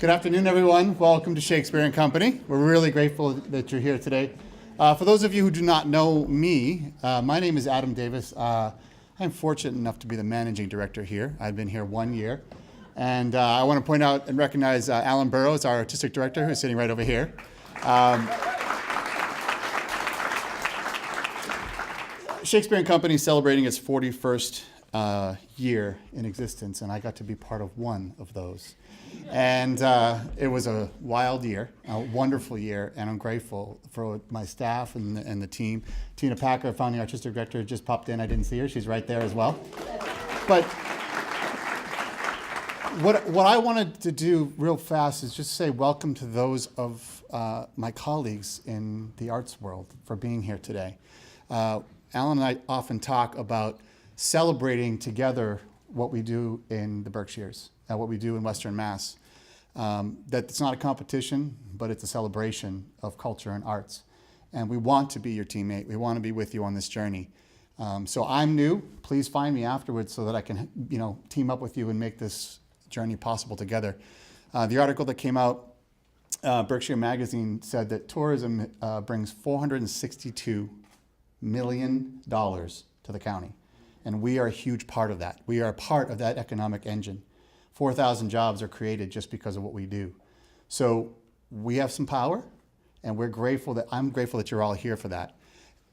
Good afternoon, everyone. Welcome to Shakespeare and Company. We're really grateful that you're here today. For those of you who do not know me, my name is Adam Davis. I'm fortunate enough to be the managing director here. I've been here 1 year. And I want to point out and recognize Alan Burrows, our artistic director, who's sitting right over here. Shakespeare and Company is celebrating its 41st year in existence, and I got to be part of one of those. And it was a wild year, a wonderful year, and I'm grateful for my staff and the team. Tina Packer, founding artistic director, just popped in. I didn't see her. She's right there as well. But what I wanted to do real fast is just say welcome to those of my colleagues in the arts world for being here today. Alan and I often talk about celebrating together what we do in the Berkshires, what we do in Western Mass. That it's not a competition, but it's a celebration of culture and arts. And we want to be your teammate. We want to be with you on this journey. So I'm new. Please find me afterwards so that I can, team up with you and make this journey possible together. The article that came out, Berkshire Magazine, said that tourism brings $462 million to the county. And we are a huge part of that. We are a part of that economic engine. 4,000 jobs are created just because of what we do. So we have some power, and I'm grateful that you're all here for that.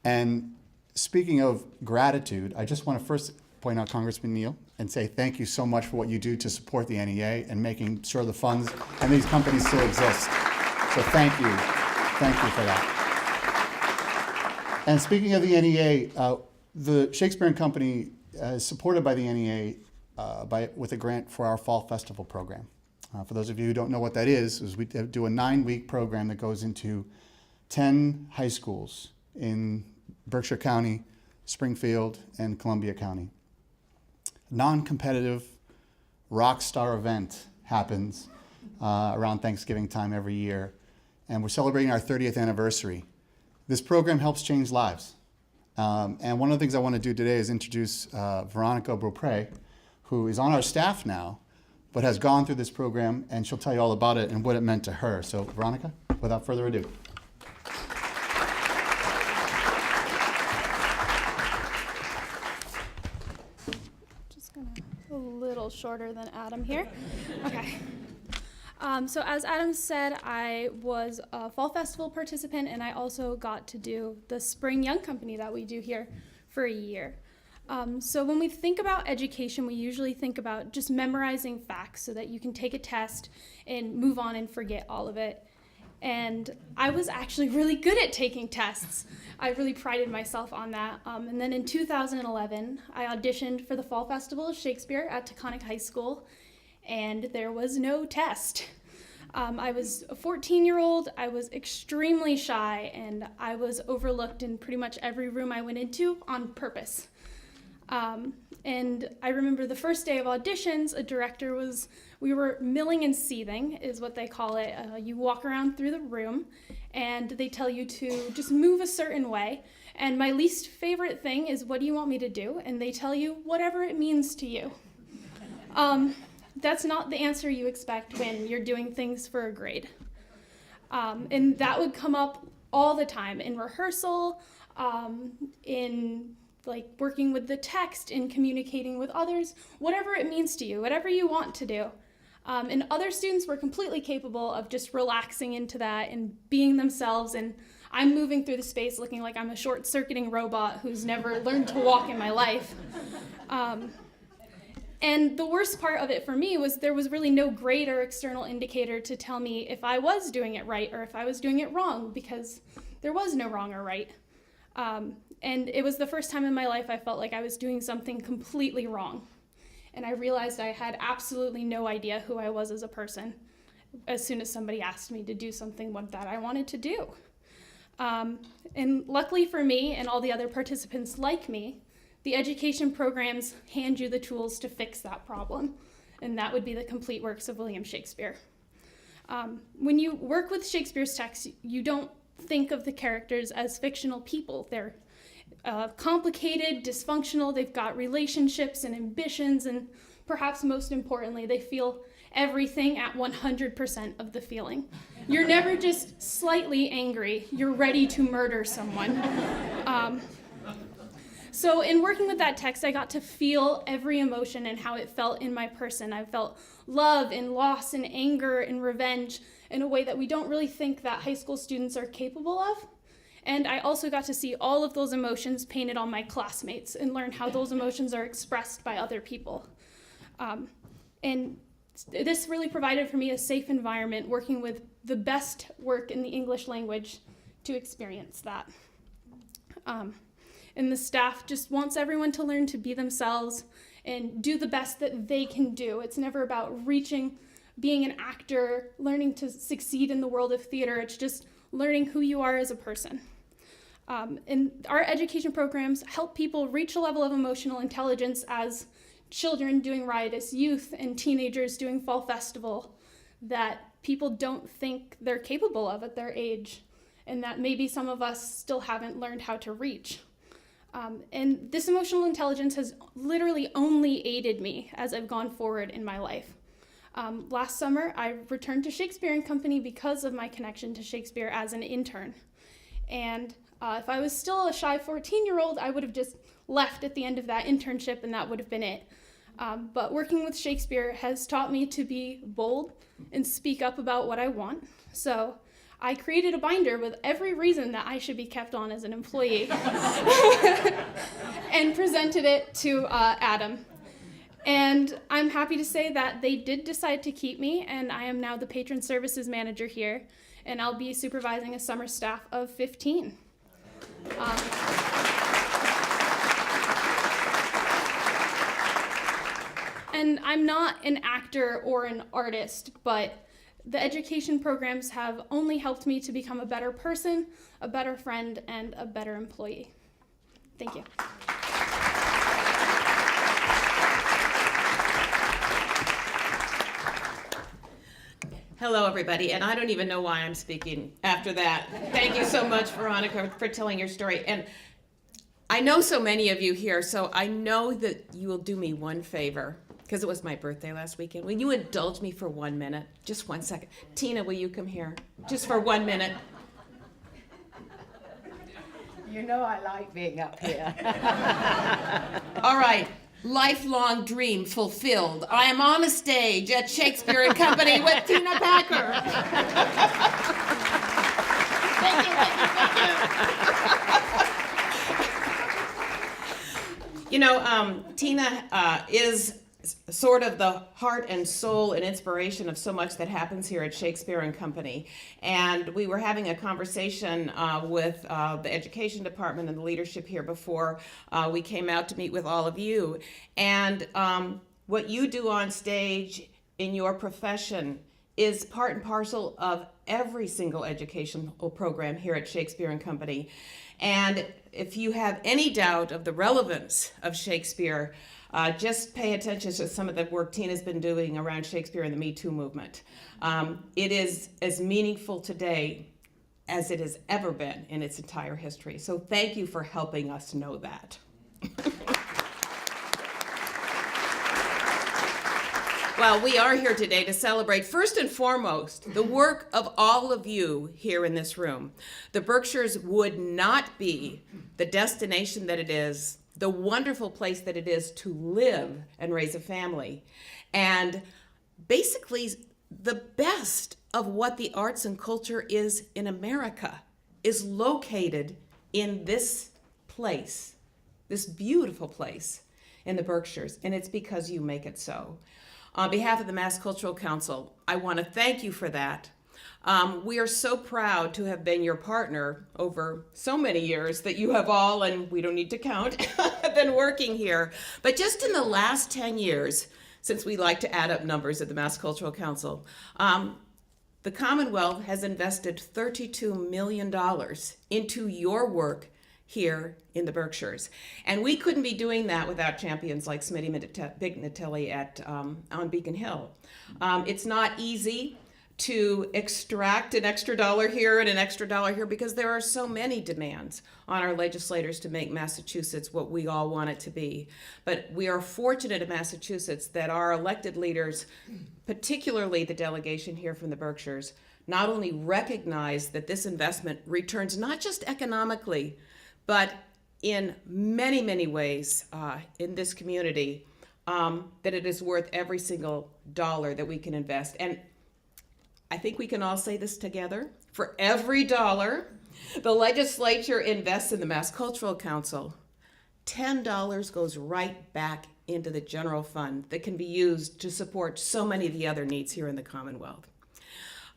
And speaking of gratitude, I just want to first point out Congressman Neal and say thank you so much for what you do to support the NEA and making sure the funds and these companies still exist. So thank you. Thank you for that. And speaking of the NEA, the Shakespeare and Company is supported by the NEA with a grant for our Fall Festival program. For those of you who don't know what that is we do a 9-week program that goes into 10 high schools in Berkshire County, Springfield, and Columbia County. Non-competitive rock star event happens around Thanksgiving time every year, and we're celebrating our 30th anniversary. This program helps change lives. And one of the things I want to do today is introduce Veronica Beaupre, who is on our staff now, but has gone through this program, and she'll tell you all about it and what it meant to her. So Veronica, without further ado. Just gonna a little shorter than Adam here. Okay. So as Adam said, I was a Fall Festival participant, and I also got to do the Spring Young Company that we do here for a year. So when we think about education, we usually think about just memorizing facts so that you can take a test and move on and forget all of it. And I was actually really good at taking tests. I really prided myself on that. And then in 2011, I auditioned for the Fall Festival of Shakespeare at Taconic High School, and there was no test. I was a 14-year-old, I was extremely shy, and I was overlooked in pretty much every room I went into on purpose. And I remember the first day of auditions, we were milling and seething, is what they call it. You walk around through the room, and they tell you to just move a certain way. And my least favorite thing is, what do you want me to do? And they tell you, whatever it means to you. That's not the answer you expect when you're doing things for a grade. And that would come up all the time in rehearsal, in working with the text, in communicating with others, whatever it means to you, whatever you want to do. And other students were completely capable of just relaxing into that and being themselves, and I'm moving through the space looking like I'm a short-circuiting robot who's never learned to walk in my life. And the worst part of it for me was there was really no grade or external indicator to tell me if I was doing it right or if I was doing it wrong, because there was no wrong or right. And it was the first time in my life I felt like I was doing something completely wrong. And I realized I had absolutely no idea who I was as a person as soon as somebody asked me to do something that I wanted to do. And luckily for me and all the other participants like me, the education programs hand you the tools to fix that problem, and that would be the complete works of William Shakespeare. When you work with Shakespeare's text, you don't think of the characters as fictional people. They're complicated, dysfunctional, they've got relationships and ambitions and perhaps most importantly, they feel everything at 100% of the feeling. You're never just slightly angry, you're ready to murder someone. So in working with that text, I got to feel every emotion and how it felt in my person. I felt love and loss and anger and revenge in a way that we don't really think that high school students are capable of. And I also got to see all of those emotions painted on my classmates and learn how those emotions are expressed by other people. And this really provided for me a safe environment working with the best work in the English language to experience that. And the staff just wants everyone to learn to be themselves and do the best that they can do. It's never about being an actor, learning to succeed in the world of theater. It's just learning who you are as a person. And our education programs help people reach a level of emotional intelligence as children doing riotous youth and teenagers doing fall festival that people don't think they're capable of at their age, and that maybe some of us still haven't learned how to reach. And this emotional intelligence has literally only aided me as I've gone forward in my life. Last summer, I returned to Shakespeare and Company because of my connection to Shakespeare as an intern. And if I was still a shy 14-year-old, I would have just left at the end of that internship and that would have been it. But working with Shakespeare has taught me to be bold and speak up about what I want. So I created a binder with every reason that I should be kept on as an employee and presented it to Adam. And I'm happy to say that they did decide to keep me, and I am now the patron services manager here, and I'll be supervising a summer staff of 15. And I'm not an actor or an artist, but the education programs have only helped me to become a better person, a better friend, and a better employee. Thank you. Hello, everybody, and I don't even know why I'm speaking after that. Thank you so much, Veronica, for telling your story. And I know so many of you here, so I know that you will do me one favor, because it was my birthday last weekend. Will you indulge me for 1 minute? Just 1 second. Tina, will you come here? Just for 1 minute. You know I like being up here. All right. Lifelong dream fulfilled. I am on a stage at Shakespeare and Company with Tina Packer. Thank you, thank you, thank you. You know, Tina is sort of the heart and soul and inspiration of so much that happens here at Shakespeare and Company. And we were having a conversation with the education department and the leadership here before we came out to meet with all of you. And what you do on stage in your profession is part and parcel of every single educational program here at Shakespeare and Company. And if you have any doubt of the relevance of Shakespeare, just pay attention to some of the work Tina's been doing around Shakespeare and the Me Too movement. It is as meaningful today as it has ever been in its entire history. So thank you for helping us know that. Well, we are here today to celebrate, first and foremost, the work of all of you here in this room. The Berkshires would not be the destination that it is, the wonderful place that it is to live and raise a family, and basically the best of what the arts and culture is in America is located in this place, this beautiful place in the Berkshires, and it's because you make it so. On behalf of the Mass Cultural Council, I want to thank you for that. We are so proud to have been your partner over so many years that you have all, and we don't need to count, been working here. But just in the last 10 years, since we like to add up numbers at the Mass Cultural Council, the Commonwealth has invested $32 million into your work here in the Berkshires. And we couldn't be doing that without champions like Smitty Bignatelli on Beacon Hill. It's not easy to extract an extra dollar here and an extra dollar here, because there are so many demands on our legislators to make Massachusetts what we all want it to be. But we are fortunate in Massachusetts that our elected leaders, particularly the delegation here from the Berkshires, not only recognize that this investment returns not just economically, but in many, many ways in this community, that it is worth every single dollar that we can invest. And I think we can all say this together. For every dollar the legislature invests in the Mass Cultural Council, $10 goes right back into the general fund that can be used to support so many of the other needs here in the Commonwealth.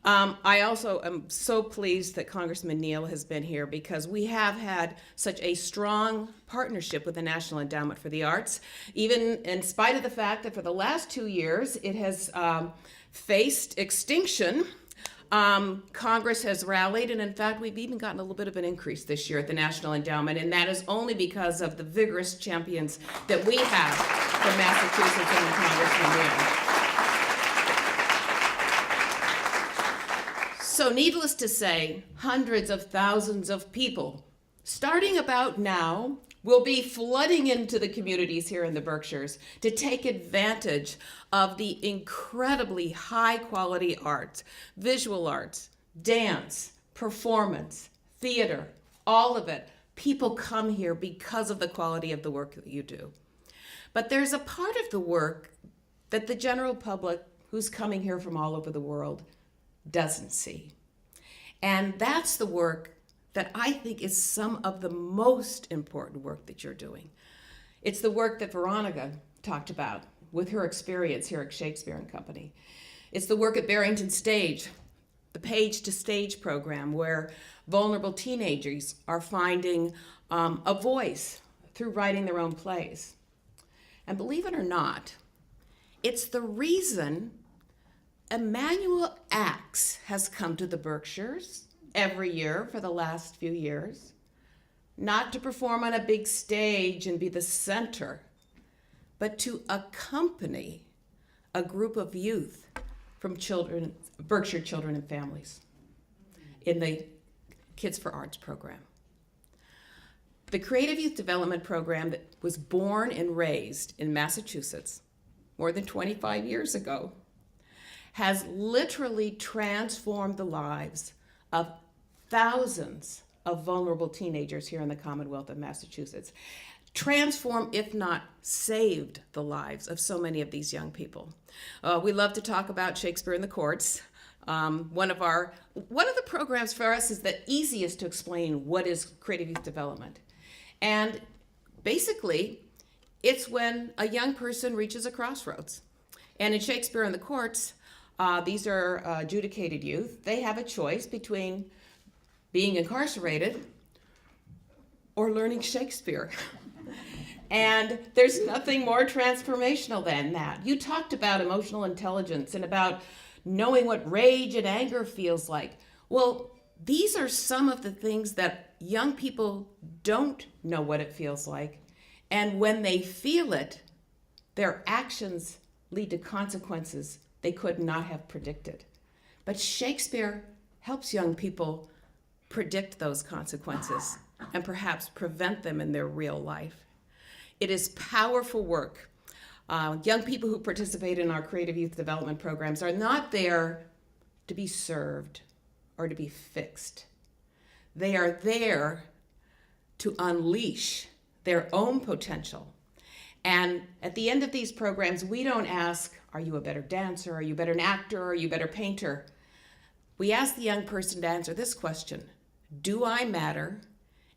I also am so pleased that Congressman Neal has been here, because we have had such a strong partnership with the National Endowment for the Arts, even in spite of the fact that for the last 2 years it has faced extinction. Congress has rallied, and in fact we've even gotten a little bit of an increase this year at the National Endowment, and that is only because of the vigorous champions that we have from Massachusetts and Congressman Neal. So needless to say, hundreds of thousands of people, starting about now, will be flooding into the communities here in the Berkshires to take advantage of the incredibly high quality arts, visual arts, dance, performance, theater, all of it. People come here because of the quality of the work that you do. But there's a part of the work that the general public who's coming here from all over the world doesn't see. And that's the work that I think is some of the most important work that you're doing. It's the work that Veronica talked about with her experience here at Shakespeare and Company. It's the work at Barrington Stage, the Page to Stage program, where vulnerable teenagers are finding a voice through writing their own plays. And believe it or not, it's the reason Emmanuel Axe has come to the Berkshires every year for the last few years, not to perform on a big stage and be the center, but to accompany a group of youth from Berkshire Children and Families in the Kids for Arts program. The Creative Youth Development Program that was born and raised in Massachusetts more than 25 years ago has literally transformed the lives of thousands of vulnerable teenagers here in the Commonwealth of Massachusetts. Transformed, if not saved, the lives of so many of these young people. We love to talk about Shakespeare in the Courts. One of the programs for us is the easiest to explain what is creative youth development. And basically, it's when a young person reaches a crossroads. And in Shakespeare in the Courts, these are adjudicated youth. They have a choice between being incarcerated or learning Shakespeare. And there's nothing more transformational than that. You talked about emotional intelligence and about knowing what rage and anger feels like. Well, these are some of the things that young people don't know what it feels like. And when they feel it, their actions lead to consequences they could not have predicted. But Shakespeare helps young people predict those consequences and perhaps prevent them in their real life. It is powerful work. Young people who participate in our creative youth development programs are not there to be served or to be fixed. They are there to unleash their own potential. And at the end of these programs, we don't ask, are you a better dancer? Are you better an actor? Are you a better painter? We ask the young person to answer this question: do I matter?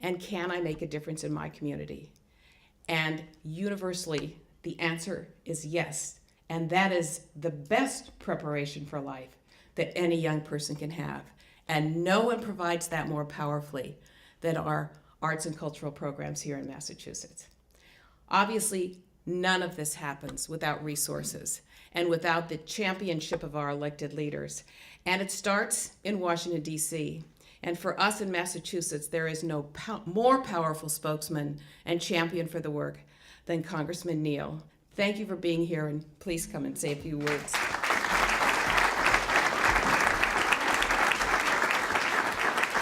And can I make a difference in my community? And universally, the answer is yes. And that is the best preparation for life that any young person can have. And no one provides that more powerfully than our arts and cultural programs here in Massachusetts. Obviously, none of this happens without resources and without the championship of our elected leaders. And it starts in Washington, D.C. And for us in Massachusetts, there is no more powerful spokesman and champion for the work than Congressman Neal. Thank you for being here, and please come and say a few words.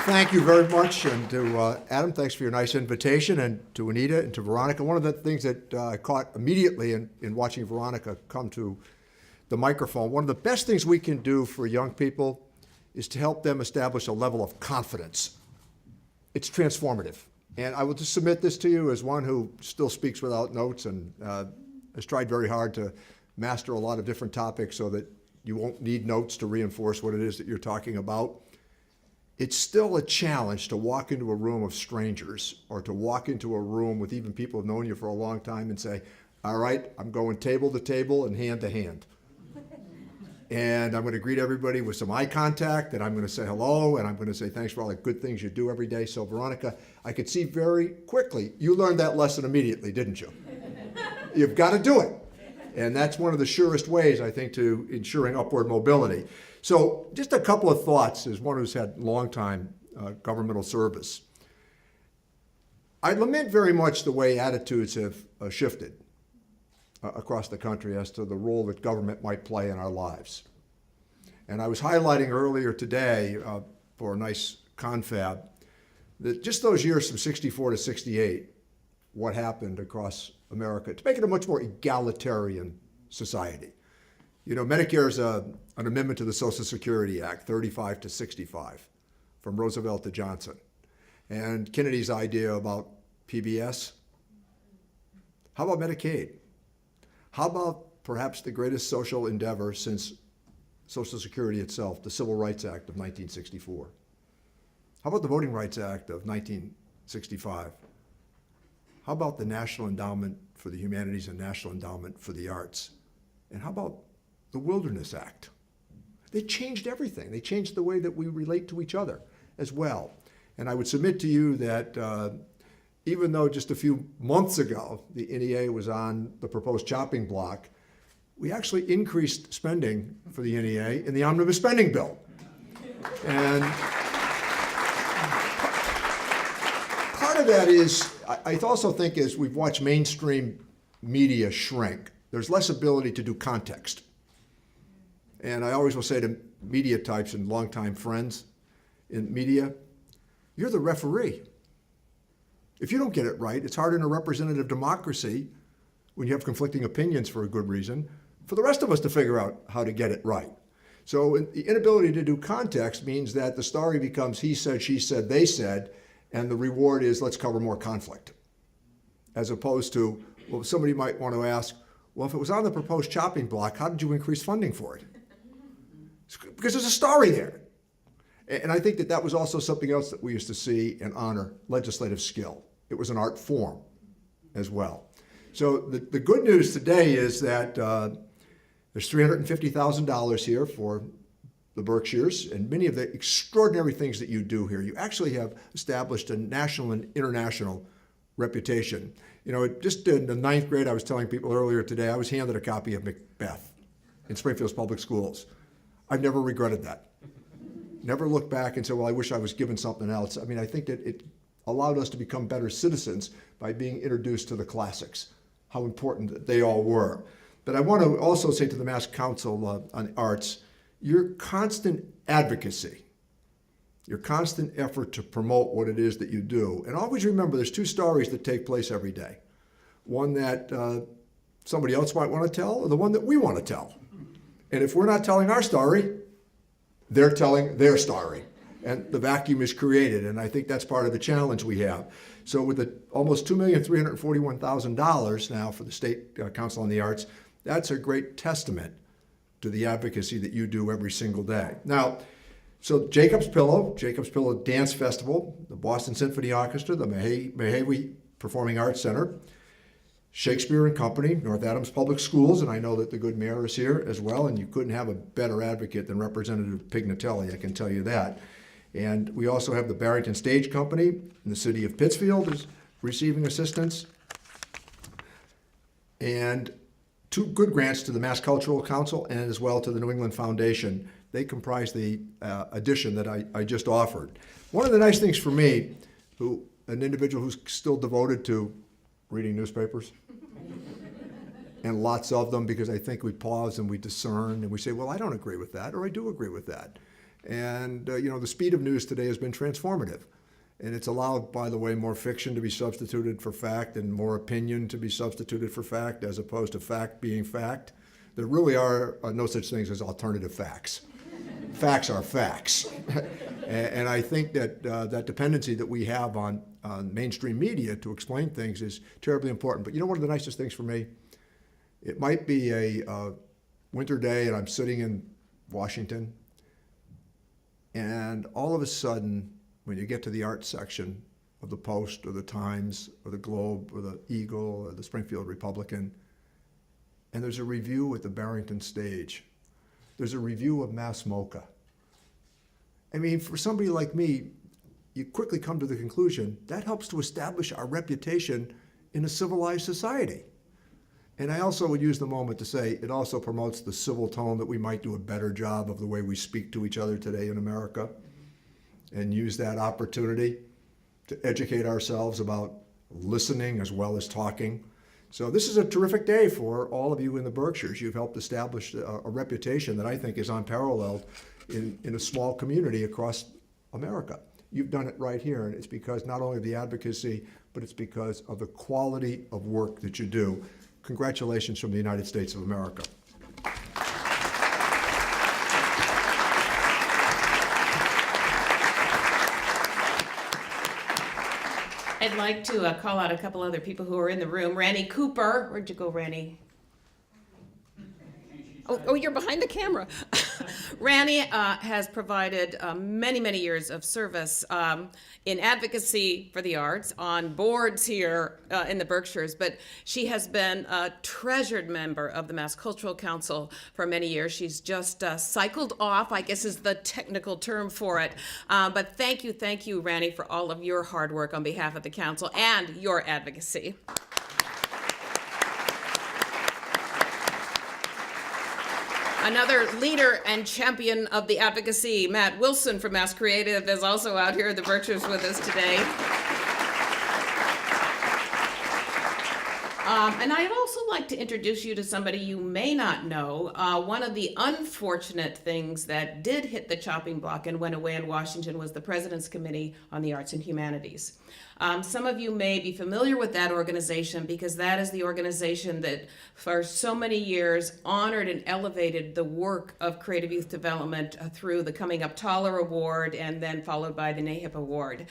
thank you very much. And to Adam, thanks for your nice invitation. And to Anita and to Veronica, one of the things that I caught immediately in watching Veronica come to the microphone, one of the best things we can do for young people is to help them establish a level of confidence. It's transformative. And I will just submit this to you as one who still speaks without notes and has tried very hard to master a lot of different topics so that you won't need notes to reinforce what it is that you're talking about. It's still a challenge to walk into a room of strangers or to walk into a room with even people who've known you for a long time and say, all right, I'm going table to table and hand to hand. And I'm going to greet everybody with some eye contact, and I'm going to say hello, and I'm going to say thanks for all the good things you do every day. So Veronica, I could see very quickly, you learned that lesson immediately, didn't you? You've got to do it. And that's one of the surest ways, I think, to ensuring upward mobility. So just a couple of thoughts as one who's had long time governmental service. I lament very much the way attitudes have shifted across the country as to the role that government might play in our lives. And I was highlighting earlier today for a nice confab that just those years from 64 to 68, what happened across America to make it a much more egalitarian society. You know, Medicare is an amendment to the Social Security Act, 35 to 65, from Roosevelt to Johnson. And Kennedy's idea about PBS. How about Medicaid? How about perhaps the greatest social endeavor since Social Security itself, the Civil Rights Act of 1964? How about the Voting Rights Act of 1965? How about the National Endowment for the Humanities and National Endowment for the Arts? And how about the Wilderness Act? They changed everything. They changed the way that we relate to each other as well. And I would submit to you that even though just a few months ago the NEA was on the proposed chopping block, we actually increased spending for the NEA in the omnibus spending bill. And part of that is, I also think as we've watched mainstream media shrink, there's less ability to do context. And I always will say to media types and longtime friends in media, you're the referee. If you don't get it right, it's hard in a representative democracy when you have conflicting opinions for a good reason, for the rest of us to figure out how to get it right. So the inability to do context means that the story becomes he said, she said, they said, and the reward is let's cover more conflict. As opposed to, well, somebody might want to ask, well, if it was on the proposed chopping block, how did you increase funding for it? Because there's a story there. And I think that that was also something else that we used to see and honor, legislative skill. It was an art form as well. So the good news today is that there's $350,000 here for the Berkshires, and many of the extraordinary things that you do here. You actually have established a national and international reputation. You know, just in the 9th grade, I was telling people earlier today, I was handed a copy of Macbeth in Springfield's public schools. I've never regretted that. Never looked back and said, well, I wish I was given something else. I mean, I think that it allowed us to become better citizens by being introduced to the classics, how important they all were. But I want to also say to the Mass Council on Arts, your constant advocacy, your constant effort to promote what it is that you do. And always remember, there's 2 stories that take place every day. One that somebody else might want to tell, or the one that we want to tell. And if we're not telling our story, they're telling their story. And the vacuum is created. And I think that's part of the challenge we have. So with the almost $2,341,000 now for the State Council on the Arts, that's a great testament to the advocacy that you do every single day. Now, so Jacob's Pillow Dance Festival, the Boston Symphony Orchestra, the Mehawi Performing Arts Center, Shakespeare and Company, North Adams Public Schools, and I know that the good mayor is here as well, and you couldn't have a better advocate than Representative Pignatelli, I can tell you that. And we also have the Barrington Stage Company in the city of Pittsfield is receiving assistance. And 2 good grants to the Mass Cultural Council and as well to the New England Foundation. They comprise the addition that I just offered. One of the nice things for me, an individual who's still devoted to reading newspapers, and lots of them, because I think we pause and we discern and we say, well, I don't agree with that, or I do agree with that. And, the speed of news today has been transformative. And it's allowed, by the way, more fiction to be substituted for fact and more opinion to be substituted for fact, as opposed to fact being fact. There really are no such things as alternative facts. Facts are facts. And I think that that dependency that we have on mainstream media to explain things is terribly important. But one of the nicest things for me, it might be a winter day and I'm sitting in Washington, and all of a sudden, when you get to the art section of the Post or the Times or the Globe or the Eagle or the Springfield Republican, and there's a review at the Barrington Stage, there's a review of Mass Mocha. I mean, for somebody like me, you quickly come to the conclusion that helps to establish our reputation in a civilized society. And I also would use the moment to say it also promotes the civil tone that we might do a better job of the way we speak to each other today in America, and use that opportunity to educate ourselves about listening as well as talking. So this is a terrific day for all of you in the Berkshires. You've helped establish a reputation that I think is unparalleled in a small community across America. You've done it right here, and it's because not only of the advocacy, but it's because of the quality of work that you do. Congratulations from the United States of America. I'd like to call out a couple other people who are in the room. Randy Cooper. Where'd you go, Randy? Oh, you're behind the camera. Randy has provided many, many years of service in advocacy for the arts on boards here in the Berkshires, but she has been a treasured member of the Mass Cultural Council for many years. She's just cycled off, I guess is the technical term for it. But thank you, Randy, for all of your hard work on behalf of the council and your advocacy. Another leader and champion of the advocacy, Matt Wilson from Mass Creative, is also out here in the Berkshires with us today. And I'd also like to introduce you to somebody you may not know. One of the unfortunate things that did hit the chopping block and went away in Washington was the President's Committee on the Arts and Humanities. Some of you may be familiar with that organization because that is the organization that for so many years honored and elevated the work of creative youth development through the Coming Up Taller Award and then followed by the NAHIP Award.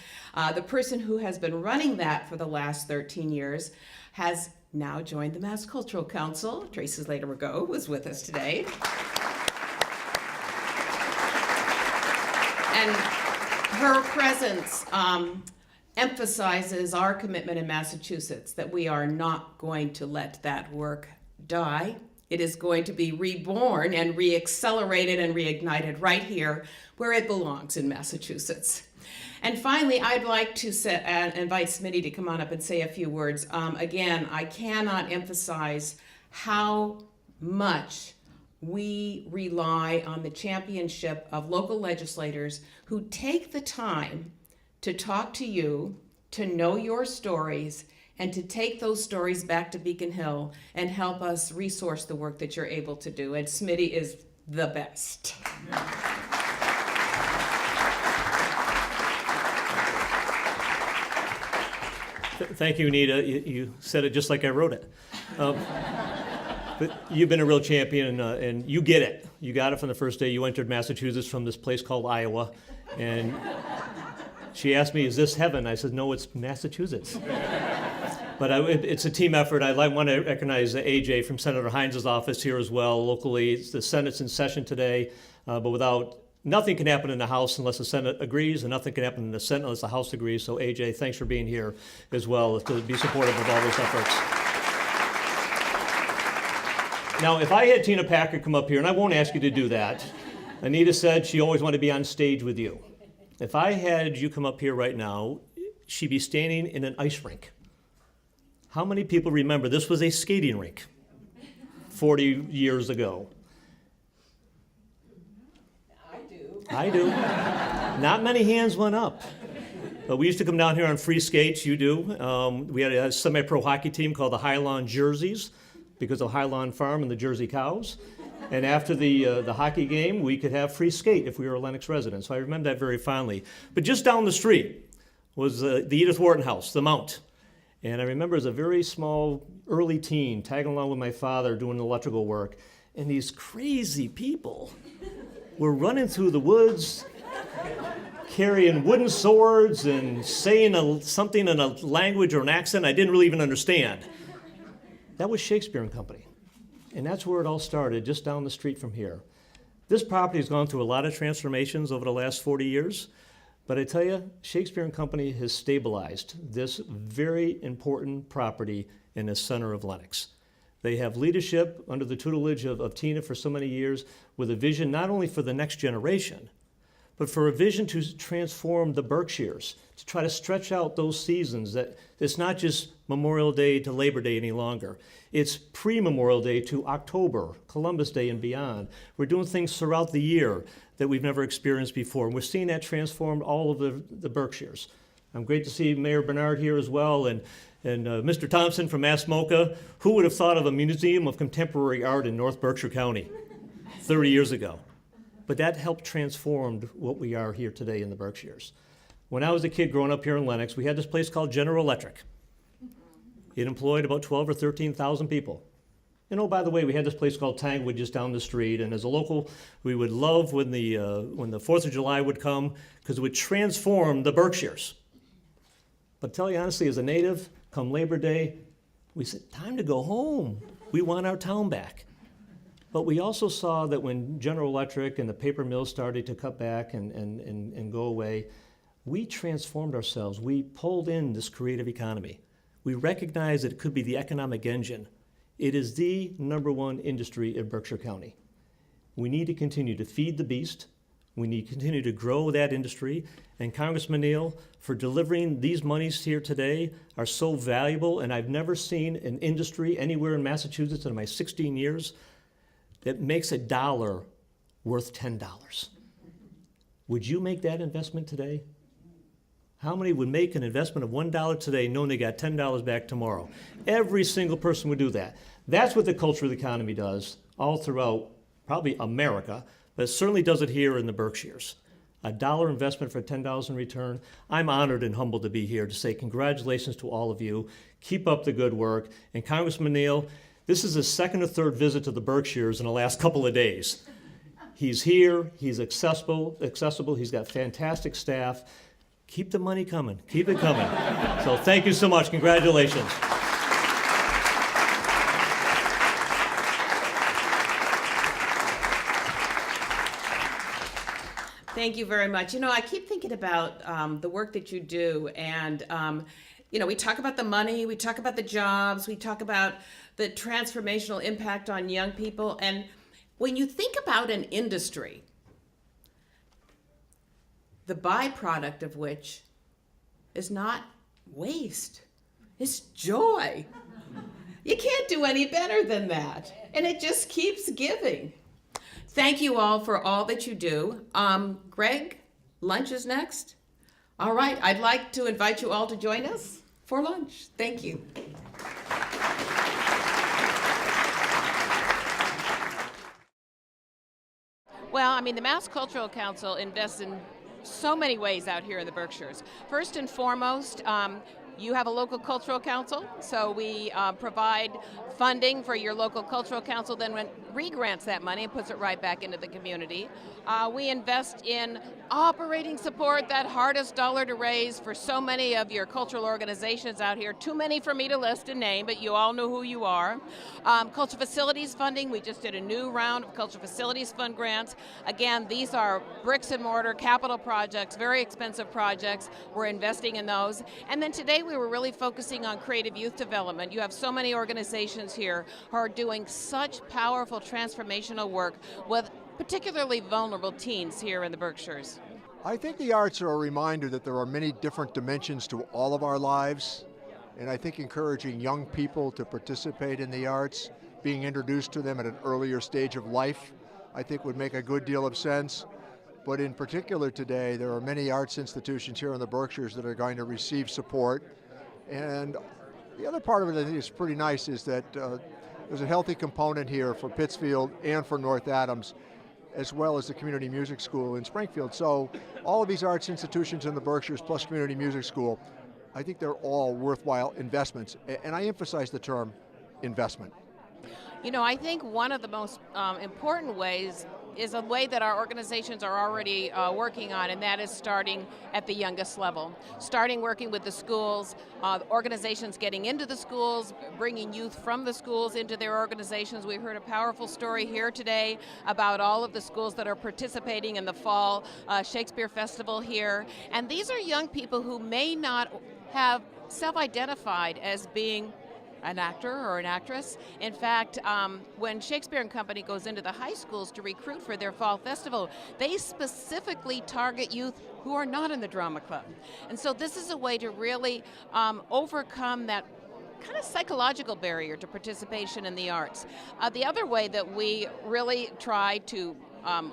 The person who has been running that for the last 13 years has now joined the Mass Cultural Council. Tracy Slater-Rago was with us today. And her presence emphasizes our commitment in Massachusetts that we are not going to let that work die. It is going to be reborn and re-accelerated and reignited right here where it belongs in Massachusetts. And finally, I'd like to invite Smitty to come on up and say a few words. Again, I cannot emphasize how much we rely on the championship of local legislators who take the time to talk to you, to know your stories, and to take those stories back to Beacon Hill and help us resource the work that you're able to do. And Smitty is the best. Thank you, Anita. You said it just like I wrote it. But you've been a real champion, and you get it. You got it from the first day you entered Massachusetts from this place called Iowa. And she asked me, is this heaven? I said, no, it's Massachusetts. But it's a team effort. I want to recognize AJ from Senator Hines' office here as well, locally. The Senate's in session today, but nothing can happen in the House unless the Senate agrees, and nothing can happen in the Senate unless the House agrees. So AJ, thanks for being here as well to be supportive of all those efforts. Now, if I had Tina Packard come up here, and I won't ask you to do that, Anita said she always wanted to be on stage with you. If I had you come up here right now, she'd be standing in an ice rink. How many people remember this was a skating rink 40 years ago? I do. Not many hands went up. But we used to come down here on free skates, you do. We had a semi-pro hockey team called the High Lawn Jerseys because of High Lawn Farm and the Jersey cows. And after the hockey game, we could have free skate if we were a Lenox resident. So I remember that very fondly. But just down the street was the Edith Wharton House, the Mount. And I remember as a very small, early teen, tagging along with my father doing electrical work, and these crazy people were running through the woods, carrying wooden swords and saying something in a language or an accent I didn't really even understand. That was Shakespeare and Company. And that's where it all started, just down the street from here. This property has gone through a lot of transformations over the last 40 years. But I tell you, Shakespeare and Company has stabilized this very important property in the center of Lenox. They have leadership under the tutelage of Tina for so many years with a vision not only for the next generation, but for a vision to transform the Berkshires, to try to stretch out those seasons. That it's not just Memorial Day to Labor Day any longer. It's pre-Memorial Day to October, Columbus Day and beyond. We're doing things throughout the year that we've never experienced before. And we're seeing that transform all of the Berkshires. I'm great to see Mayor Bernard here as well, and Mr. Thompson from Masmoka. Who would have thought of a museum of contemporary art in North Berkshire County 30 years ago? But that helped transform what we are here today in the Berkshires. When I was a kid growing up here in Lenox, we had this place called General Electric. It employed about 12 or 13,000 people. And oh, by the way, we had this place called Tangwood just down the street. And as a local, we would love when the 4th of July would come, because it would transform the Berkshires. But to tell you honestly, as a native, come Labor Day, we said, time to go home. We want our town back. But we also saw that when General Electric and the paper mills started to cut back and go away, we transformed ourselves. We pulled in this creative economy. We recognized that it could be the economic engine. It is the #1 industry in Berkshire County. We need to continue to feed the beast. We need to continue to grow that industry. And Congressman Neal, for delivering these monies here today are so valuable, and I've never seen an industry anywhere in Massachusetts in my 16 years that makes $1 worth $10. Would you make that investment today? How many would make an investment of $1 today knowing they got $10 back tomorrow? Every single person would do that. That's what the culture of the economy does all throughout probably America, but it certainly does it here in the Berkshires. $1 investment for $10 in return. I'm honored and humbled to be here to say congratulations to all of you. Keep up the good work. And Congressman Neal, this is his second or third visit to the Berkshires in the last couple of days. He's here, he's accessible, he's got fantastic staff. Keep the money coming, keep it coming. So thank you so much, congratulations. Thank you very much. You know, I keep thinking about the work that you do, and you know, we talk about the money, we talk about the jobs, we talk about the transformational impact on young people, and when you think about an industry, the byproduct of which is not waste, it's joy. You can't do any better than that, and it just keeps giving. Thank you all for all that you do. Greg, lunch is next. All right, I'd like to invite you all to join us for lunch. Thank you. Well, I mean, the Mass Cultural Council invests in so many ways out here in the Berkshires. First and foremost, you have a local cultural council, so we provide funding for your local cultural council, then re-grants that money and puts it right back into the community. We invest in operating support, that hardest dollar to raise for so many of your cultural organizations out here. Too many for me to list and name, but you all know who you are. Cultural facilities funding, we just did a new round of cultural facilities fund grants. Again, these are bricks and mortar capital projects, very expensive projects. We're investing in those. And then today we were really focusing on creative youth development. You have so many organizations here who are doing such powerful transformational work with particularly vulnerable teens here in the Berkshires. I think the arts are a reminder that there are many different dimensions to all of our lives, and I think encouraging young people to participate in the arts, being introduced to them at an earlier stage of life, I think would make a good deal of sense. But in particular today, there are many arts institutions here in the Berkshires that are going to receive support. And the other part of it I think is pretty nice is that there's a healthy component here for Pittsfield and for North Adams, as well as the Community Music School in Springfield. So all of these arts institutions in the Berkshires plus Community Music School, I think they're all worthwhile investments. And I emphasize the term investment. You know, I think one of the most important ways is a way that our organizations are already working on, and that is starting at the youngest level. Starting working with the schools, organizations getting into the schools, bringing youth from the schools into their organizations. We heard a powerful story here today about all of the schools that are participating in the fall Shakespeare Festival here. And these are young people who may not have self-identified as being an actor or an actress. In fact, when Shakespeare and Company goes into the high schools to recruit for their fall festival, they specifically target youth who are not in the drama club. And so this is a way to really overcome that kind of psychological barrier to participation in the arts. The other way that we really try to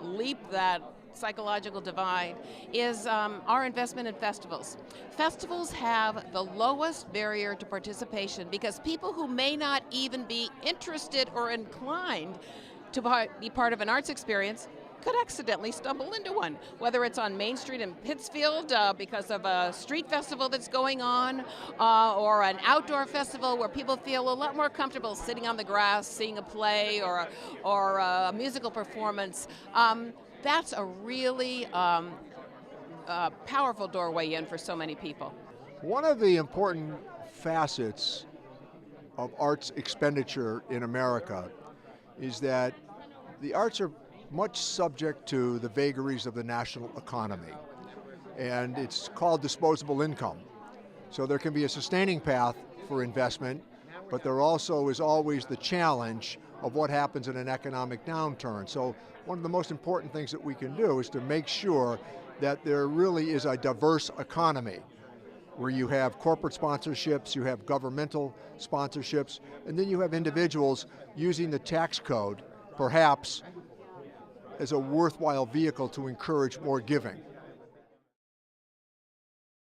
leap that psychological divide is our investment in festivals. Festivals have the lowest barrier to participation because people who may not even be interested or inclined to be part of an arts experience could accidentally stumble into one, whether it's on Main Street in Pittsfield because of a street festival that's going on, or an outdoor festival where people feel a lot more comfortable sitting on the grass, seeing a play or a musical performance. That's a really powerful doorway in for so many people. One of the important facets of arts expenditure in America is that the arts are much subject to the vagaries of the national economy, and it's called disposable income. So there can be a sustaining path for investment, but there also is always the challenge of what happens in an economic downturn. So one of the most important things that we can do is to make sure that there really is a diverse economy where you have corporate sponsorships, you have governmental sponsorships, and then you have individuals using the tax code perhaps as a worthwhile vehicle to encourage more giving.